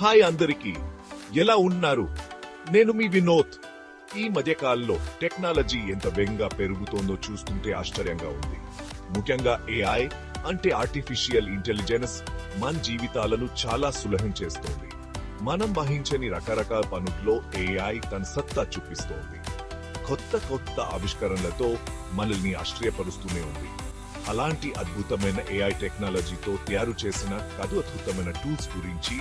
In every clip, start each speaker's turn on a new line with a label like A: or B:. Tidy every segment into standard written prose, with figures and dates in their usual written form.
A: Hi అందరికీ, ఎలా ఉన్నారు? నేను మీ వినోద్. ఈ మధ్యకాలంలో టెక్నాలజీ ఎంత వేగంగా పెరుగుతోందో చూస్తుంటే ఆశ్చర్యంగా ఉంది. ముఖ్యంగా ఏఐ అంటే ఆర్టిఫిషియల్ ఇంటెలిజెన్స్ మన జీవితాలను చాలా సులభం చేస్తోంది. మనం వహించని రకరకాల పనుల్లో ఏఐ తన సత్తా చూపిస్తోంది. కొత్త ఆవిష్కరణలతో మనల్ని ఆశ్చర్యపరుస్తూనే ఉంది. అలాంటి అద్భుతమైన ఏఐ టెక్నాలజీతో తయారు చేసిన అద్భుతమైన టూల్స్ గురించి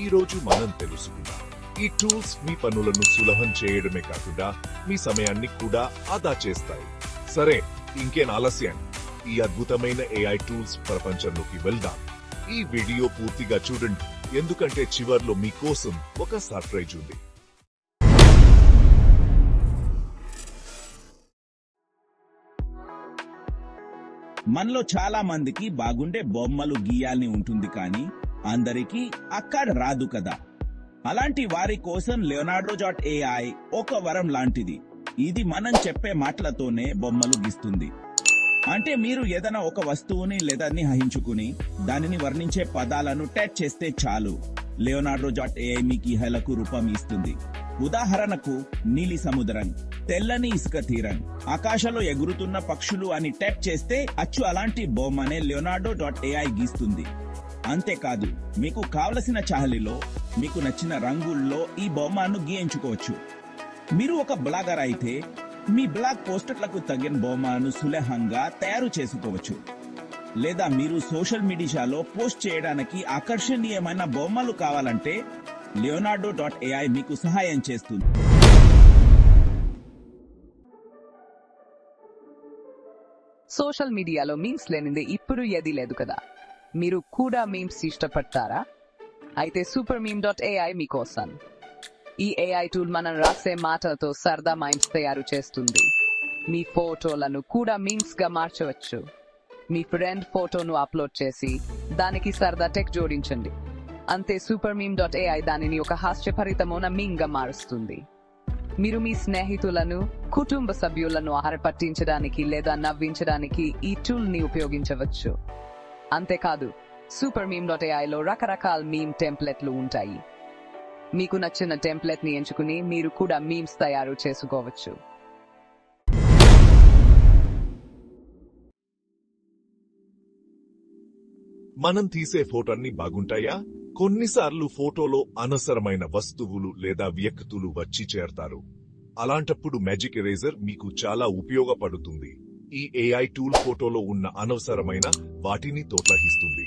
A: ఈ రోజు మనం తెలుసుకుందాం. ఈ టూల్స్ మీ పనులను సులభం చేయడమే కాకుండా మీ సమయాన్ని కూడా ఆదా చేస్తాయి. సరే, ఇంకేం ఆలస్యం, ఈ అద్భుతమైన ఏఐ టూల్స్ ప్రపంచంలోకి వెళ్దాం. ఈ వీడియో పూర్తిగా చూడండి, ఎందుకంటే చివర్లో మీకోసం ఒక సర్ప్రైజ్ ఉంది.
B: మనలో చాలా మందికి బాగుండే బొమ్మలు గీయాలని ఉంటుంది, కానీ అందరికీ అక్కడ రాదు కదా. అలాంటి వారి కోసం leonardo.ai ఒక వరం లాంటిది. ఇది మనం చెప్పే మాటలతోనే బొమ్మలు గీస్తుంది. అంటే మీరు ఏదైనా ఒక వస్తువుని లేదా ఊహించుకుని దానిని వర్ణించే పదాలను టైప్ చేస్తే చాలు, leonardo.ai మీకు ఈ హైలకు రూపం ఇస్తుంది. ఉదాహరణకు నీలి సముద్రం, తెల్లని ఇసుక తీరం, ఆకాశంలో ఎగురుతున్న పక్షులు అని టైప్ చేస్తే అచ్చు అలాంటి బొమ్మనే leonardo.ai గీస్తుంది. అంతేకాదు, మీకు కావలసిన చాహలిలో మీకు నచ్చిన రంగుల్లో ఈ బొమ్మను గీయించుకోవచ్చు. మీరు ఒక బ్లాగర్ అయితే మీ బ్లాగ్ పోస్టర్లకు తగిన బొమ్మను సులభంగా తయారు చేసుకోవచ్చు. లేదా మీరు సోషల్ మీడియాలో పోస్ట్ చేయడానికి ఆకర్షణీయమైన బొమ్మలు కావాలంటే leonardo.ai మీకు సహాయం చేస్తుంది.
C: సోషల్ మీడియాలో మీమ్స్ లేనిదే ఇప్పుడు ఏది లేదు కదా. మీరు కూడా మీమ్స్ ఇష్టపడతారా? అయితే supermeme.ai మీకోసం. ఈ ఏఐ టూల్ మనం రాసే మాటలతో సరదా మైమ్స్ తయారు చేస్తుంది. మీ ఫోటోలను కూడా మీమ్స్ గా మార్చవచ్చు. మీ ఫ్రెండ్ ఫోటోను అప్లోడ్ చేసి దానికి సరదా టెక్స్ట్ జోడించండి. అంతే, supermeme.ai దానిని ఒక హాస్యభరితమైన మీమ్ గా మారుస్తుంది. మీరు మీ స్నేహితులను, కుటుంబ సభ్యులను ఆహారపట్టించడానికి లేదా నవ్వించడానికి ఈ టూల్ ని ఉపయోగించవచ్చు. అంతేకాదు, supermeme.ai లో రకరకాల మీమ్ టెంప్లెట్లు ఉంటాయి. మీకు నచ్చిన టెంప్లెట్ ని ఎంచుకుని మీరు కూడా మీమ్స్ తయారు చేసుకోవచ్చు.
A: మనం తీసే ఫోటోన్ని బాగుంటాయా? కొన్నిసార్లు ఫోటోలో అనవసరమైన వస్తువులు లేదా వ్యక్తులు వచ్చి చేరతారు. అలాంటప్పుడు మ్యాజిక్ ఎరేజర్ మీకు చాలా ఉపయోగపడుతుంది. ఈ ఏఐ టూల్ ఫోటోలో ఉన్న అనవసరమైన వాటిని తొలగిస్తుంది.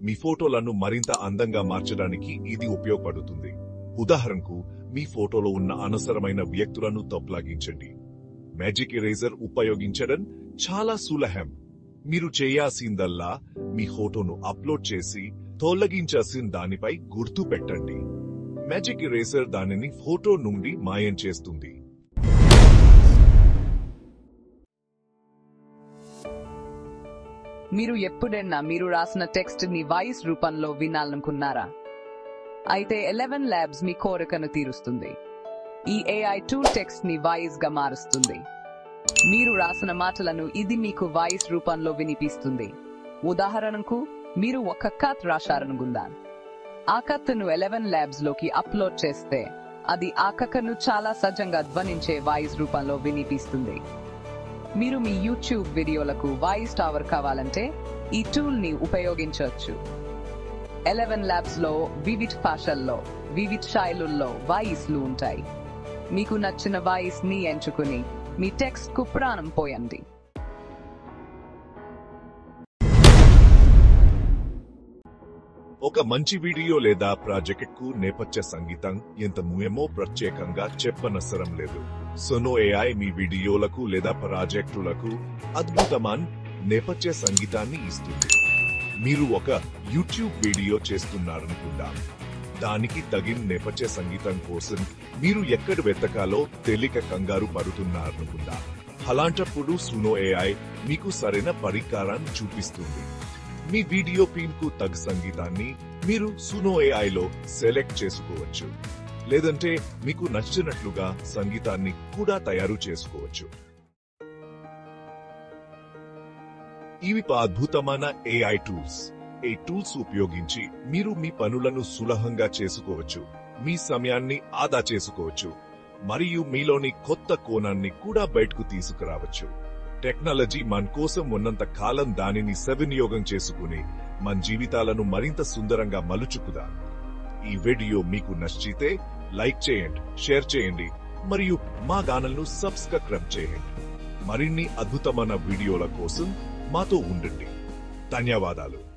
A: మీ ఫోటోలను మరింత అందంగా మార్చడానికి ఇది ఉపయోగపడుతుంది. ఉదాహరణకు, మీ ఫోటోలో ఉన్న అనవసరమైన వ్యక్తులను తొలగించండి. మ్యాజిక్ ఎరేజర్ ఉపయోగించడం చాలా సులభం. మీరు చేయాల్సిందల్లా మీ ఫోటోను అప్లోడ్ చేసి తొలగించాల్సిన దానిపై గుర్తు పెట్టండి. మ్యాజిక్ ఎరేజర్ దానిని ఫోటో నుండి మాయం చేస్తుంది.
C: మీరు ఎప్పుడైనా మీరు రాసిన టెక్స్ట్ ని వాయిస్ రూపంలో వినాలనుకున్నారా? అయితే 11 Labs మీ కోరికను తీరుస్తుంది. ఈ ఏఐ టూల్ టెక్స్ట్ ని వాయిస్ గా మారుస్తుంది. మీరు రాసిన మాటలను ఇది మీకు వాయిస్ రూపంలో వినిపిస్తుంది. ఉదాహరణకు, మీరు ఒక కథ రాశారనుకుందాం. ఆ కథను 11 Labs లోకి అప్లోడ్ చేస్తే అది ఆ కథను చాలా సహజంగా ధ్వనించే వాయిస్ రూపంలో వినిపిస్తుంది. మీరు మీ యూట్యూబ్ వీడియోలకు వాయిస్ టవర్ కావాలంటే ఈ టూల్ ని ఉపయోగించవచ్చు. 11 Labs లో వివిధ భాషల్లో, వివిధ శైలుల్లో వాయిస్లు ఉంటాయి. మీకు నచ్చిన వాయిస్ ని ఎంచుకుని మీ టెక్స్ట్ కు ప్రాణం పోయండి.
A: ఒక మంచి వీడియో లేదా ప్రాజెక్ట్ కు నేపథ్య సంగీతం ఎంత ముఖ్యమో ప్రత్యేకంగా చెప్పనవసరం లేదు. సునో ఏఐ మీ వీడియోలకు లేదా ప్రాజెక్టులకు అద్భుతమైన నేపథ్య సంగీతాన్ని ఇస్తుంది. మీరు ఒక యూట్యూబ్ వీడియో చేస్తున్నారనుకుందాం. దానికి తగిన నేపథ్య సంగీతం కోసం మీరు ఎక్కడ వెతకాలో తెలియక కంగారు పడుతున్నారనుకుందాం. అలాంటప్పుడు సునో ఏఐ మీకు సరైన పరికరాన్ని చూపిస్తుంది. మీ వీడియో పిన్ కు తగ్గ సంగీతాన్ని మీరు సునో ఏఐలో సెలెక్ట్ చేసుకోవచ్చు. లేదంటే మీకు నచ్చినట్లుగా సంగీతాన్ని కూడా తయారు చేసుకోవచ్చు. ఇవి అద్భుతమైన ఏఐ టూల్స్. ఈ టూల్స్ ఉపయోగించి మీరు మీ పనులను సులభంగా చేసుకోవచ్చు, మీ సమయాన్ని ఆదా చేసుకోవచ్చు, మరియు మీలోని కొత్త కోణాన్ని కూడా బయటకు తీసుకురావచ్చు. టెక్నాలజీ మన కోసం ఉన్నంత కాలం దానిని సద్వినియోగం చేసుకుని మన జీవితాలను మరింత సుందరంగా మలుచుకుదాం. ఈ వీడియో మీకు నచ్చితే లైక్ చేయండి, షేర్ చేయండి మరియు మా ఛానల్ను సబ్స్క్రైబ్ చేయండి. మరిన్ని అద్భుతమైన వీడియోల కోసం మాతో ఉండండి. ధన్యవాదాలు.